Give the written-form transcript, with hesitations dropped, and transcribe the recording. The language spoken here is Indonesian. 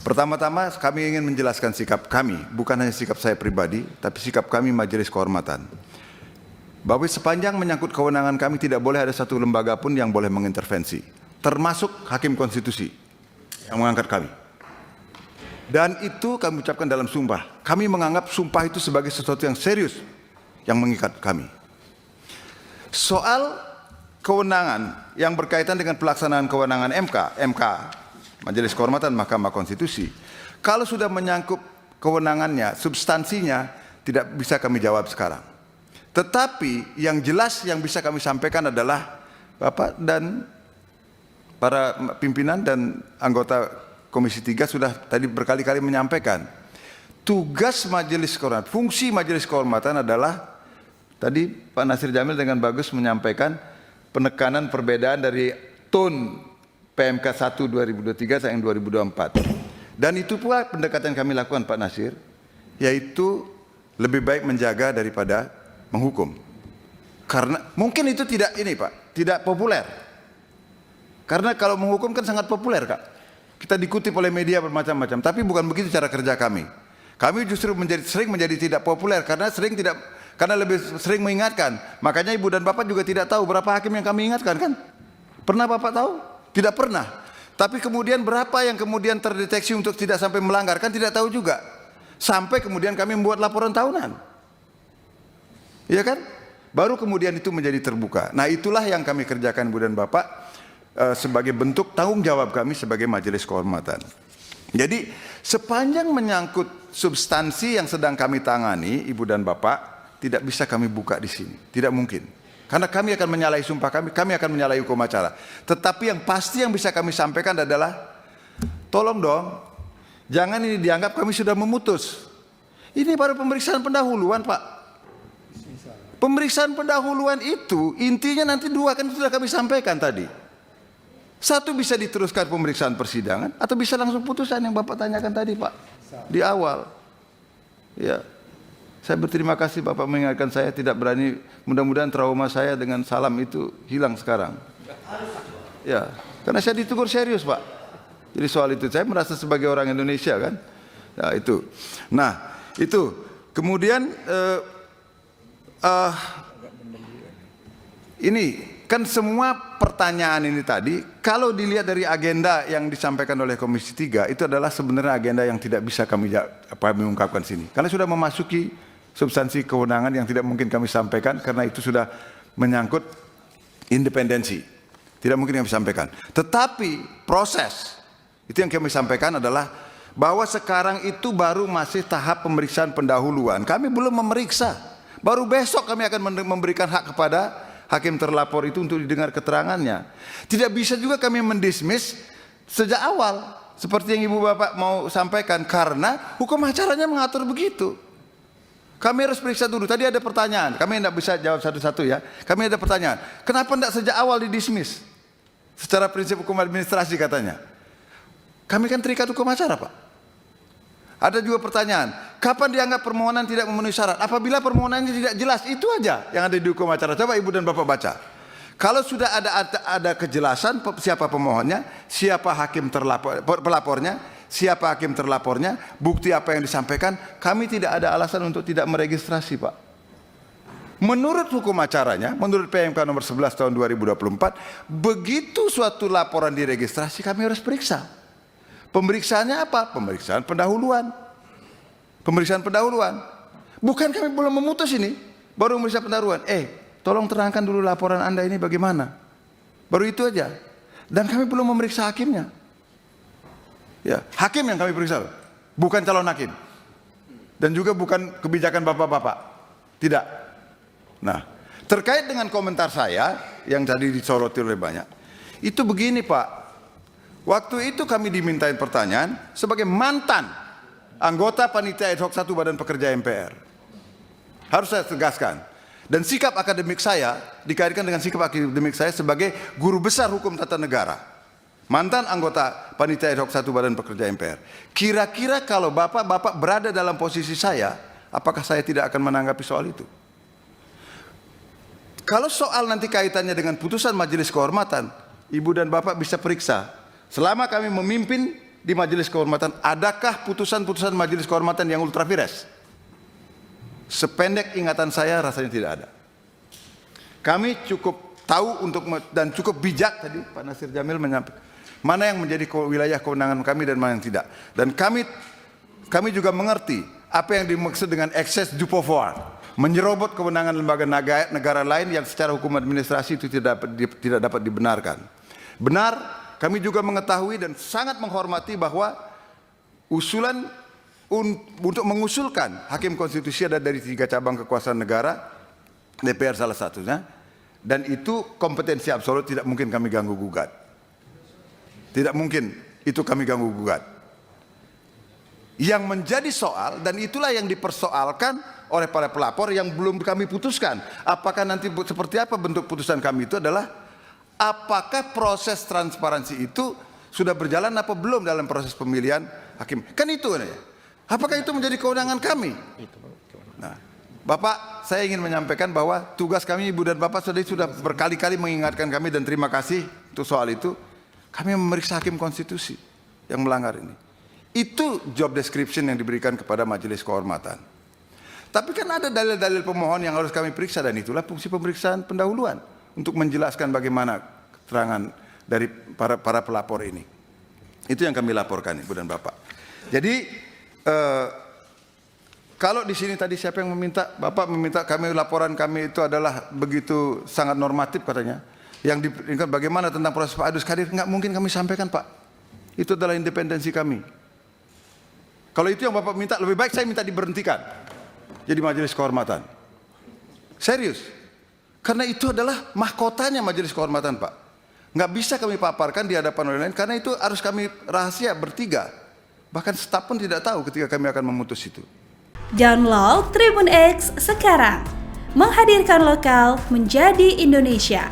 Pertama-tama kami ingin menjelaskan sikap kami, bukan hanya sikap saya pribadi, tapi sikap kami Majelis Kehormatan. Bahwa sepanjang menyangkut kewenangan kami tidak boleh ada satu lembaga pun yang boleh mengintervensi, termasuk Hakim Konstitusi yang mengangkat kami. Dan itu kami ucapkan dalam sumpah. Kami menganggap sumpah itu sebagai sesuatu yang serius yang mengikat kami. Soal kewenangan yang berkaitan dengan pelaksanaan kewenangan MK, Majelis Kehormatan Mahkamah Konstitusi, kalau sudah menyangkut kewenangannya, substansinya tidak bisa kami jawab sekarang. Tetapi yang jelas yang bisa kami sampaikan adalah Bapak dan para pimpinan dan anggota Komisi 3 sudah tadi berkali-kali menyampaikan tugas Majelis Kehormatan, fungsi Majelis Kehormatan adalah tadi Pak Nasir Jamil dengan bagus menyampaikan penekanan perbedaan dari tone PMK 1 2023 sampai 2024. Dan itu pula pendekatan yang kami lakukan Pak Nasir, yaitu lebih baik menjaga daripada menghukum. Karena mungkin itu tidak ini Pak, tidak populer. Karena kalau menghukum kan sangat populer Kak. Kita dikutip oleh media bermacam-macam, tapi bukan begitu cara kerja kami. Kami justru sering menjadi tidak populer karena lebih sering mengingatkan. Makanya Ibu dan Bapak juga tidak tahu berapa hakim yang kami ingatkan kan? Pernah Bapak tahu? Tidak pernah. Tapi kemudian berapa yang kemudian terdeteksi untuk tidak sampai melanggar kan tidak tahu juga. Sampai kemudian kami membuat laporan tahunan. Iya kan? Baru kemudian itu menjadi terbuka. Nah itulah yang kami kerjakan Ibu dan Bapak sebagai bentuk tanggung jawab kami sebagai Majelis Kehormatan. Jadi sepanjang menyangkut substansi yang sedang kami tangani Ibu dan Bapak tidak bisa kami buka di sini. Tidak mungkin. Karena kami akan menyalahi sumpah kami akan menyalahi hukum acara. Tetapi yang pasti yang bisa kami sampaikan adalah tolong dong, jangan ini dianggap kami sudah memutus. Ini baru pemeriksaan pendahuluan Pak. Pemeriksaan pendahuluan itu intinya nanti dua kan sudah kami sampaikan tadi. Satu bisa diteruskan pemeriksaan persidangan atau bisa langsung putusan yang Bapak tanyakan tadi Pak di awal. Ya, saya berterima kasih Bapak mengingatkan saya, tidak berani. Mudah-mudahan trauma saya dengan salam itu hilang sekarang. Ya, karena saya ditegur serius Pak. Jadi soal itu saya merasa sebagai orang Indonesia kan. Ya itu. Nah itu kemudian ini. Kan semua pertanyaan ini tadi, kalau dilihat dari agenda yang disampaikan oleh Komisi 3, itu adalah sebenarnya agenda yang tidak bisa kami ungkapkan sini. Karena sudah memasuki substansi kewenangan yang tidak mungkin kami sampaikan, karena itu sudah menyangkut independensi. Tidak mungkin kami sampaikan. Tetapi proses, itu yang kami sampaikan adalah, bahwa sekarang itu baru masih tahap pemeriksaan pendahuluan. Kami belum memeriksa. Baru besok kami akan memberikan hak kepada hakim terlapor itu untuk didengar keterangannya. Tidak bisa juga kami mendismiss sejak awal seperti yang Ibu Bapak mau sampaikan, karena hukum acaranya mengatur begitu. Kami harus periksa dulu. Tadi ada pertanyaan, kami tidak bisa jawab satu-satu ya. Kami ada pertanyaan, kenapa tidak sejak awal didismiss? Secara prinsip hukum administrasi katanya. Kami kan terikat hukum acara Pak. Ada juga pertanyaan, kapan dianggap permohonan tidak memenuhi syarat? Apabila permohonannya tidak jelas, itu aja yang ada di hukum acara. Coba Ibu dan Bapak baca. Kalau sudah ada kejelasan siapa pemohonnya, siapa hakim pelapornya, siapa hakim terlapornya, bukti apa yang disampaikan, kami tidak ada alasan untuk tidak meregistrasi Pak. Menurut hukum acaranya, menurut PMK nomor 11 tahun 2024, begitu suatu laporan diregistrasi kami harus periksa. Pemeriksaannya apa? Pemeriksaan pendahuluan. Pemeriksaan pendahuluan. Bukan kami belum memutus ini, baru memeriksa pendahuluan. Tolong terangkan dulu laporan Anda ini bagaimana. Baru itu aja. Dan kami belum memeriksa hakimnya. Ya, hakim yang kami periksa, bukan calon hakim. Dan juga bukan kebijakan bapak-bapak. Tidak. Nah, terkait dengan komentar saya yang tadi disoroti oleh banyak, itu begini Pak. Waktu itu kami dimintain pertanyaan sebagai mantan anggota panitia ad hoc 1 Badan Pekerja MPR. Harus saya tegaskan. Dan sikap akademik saya dikaitkan dengan sikap akademik saya sebagai guru besar hukum tata negara. Mantan anggota panitia ad hoc 1 Badan Pekerja MPR. Kira-kira kalau bapak-bapak berada dalam posisi saya, apakah saya tidak akan menanggapi soal itu? Kalau soal nanti kaitannya dengan putusan Majelis Kehormatan, Ibu dan Bapak bisa periksa. Selama kami memimpin di Majelis Kehormatan, adakah putusan-putusan Majelis Kehormatan yang ultra vires? Sependek ingatan saya rasanya tidak ada. Kami cukup tahu dan cukup bijak tadi Pak Nasir Jamil menyampaikan mana yang menjadi wilayah kewenangan kami dan mana yang tidak. Dan kami juga mengerti apa yang dimaksud dengan excess du pouvoir, menyerobot kewenangan lembaga negara lain yang secara hukum administrasi itu tidak dapat dibenarkan. Benar, kami juga mengetahui dan sangat menghormati bahwa usulan untuk mengusulkan hakim konstitusi ada dari 3 cabang kekuasaan negara, DPR salah satunya, dan itu kompetensi absolut, tidak mungkin kami ganggu gugat. Tidak mungkin itu kami ganggu gugat. Yang menjadi soal, dan itulah yang dipersoalkan oleh para pelapor yang belum kami putuskan. Apakah nanti seperti apa bentuk putusan kami itu adalah, apakah proses transparansi itu sudah berjalan apa belum dalam proses pemilihan hakim. Kan itu ya. Apakah itu menjadi kewenangan kami? Nah, Bapak, saya ingin menyampaikan bahwa tugas kami, Ibu dan Bapak sudah berkali-kali mengingatkan kami, dan terima kasih untuk soal itu. Kami memeriksa hakim konstitusi yang melanggar ini. Itu job description yang diberikan kepada Majelis Kehormatan. Tapi kan ada dalil-dalil pemohon yang harus kami periksa, dan itulah fungsi pemeriksaan pendahuluan untuk menjelaskan bagaimana keterangan dari para pelapor ini. Itu yang kami laporkan, Ibu dan Bapak. Jadi kalau di sini tadi siapa yang meminta? Bapak meminta kami, laporan kami itu adalah begitu sangat normatif katanya. Yang diberikan bagaimana tentang proses Pak Adus Kadir, nggak mungkin kami sampaikan, Pak. Itu adalah independensi kami. Kalau itu yang Bapak minta, lebih baik saya minta diberhentikan jadi Majelis Kehormatan. Serius. Karena itu adalah mahkotanya Majelis Kehormatan, Pak. Nggak bisa kami paparkan di hadapan orang lain, karena itu harus kami rahasia bertiga. Bahkan staf pun tidak tahu ketika kami akan memutus itu. Download Tribun X sekarang. Menghadirkan lokal menjadi Indonesia.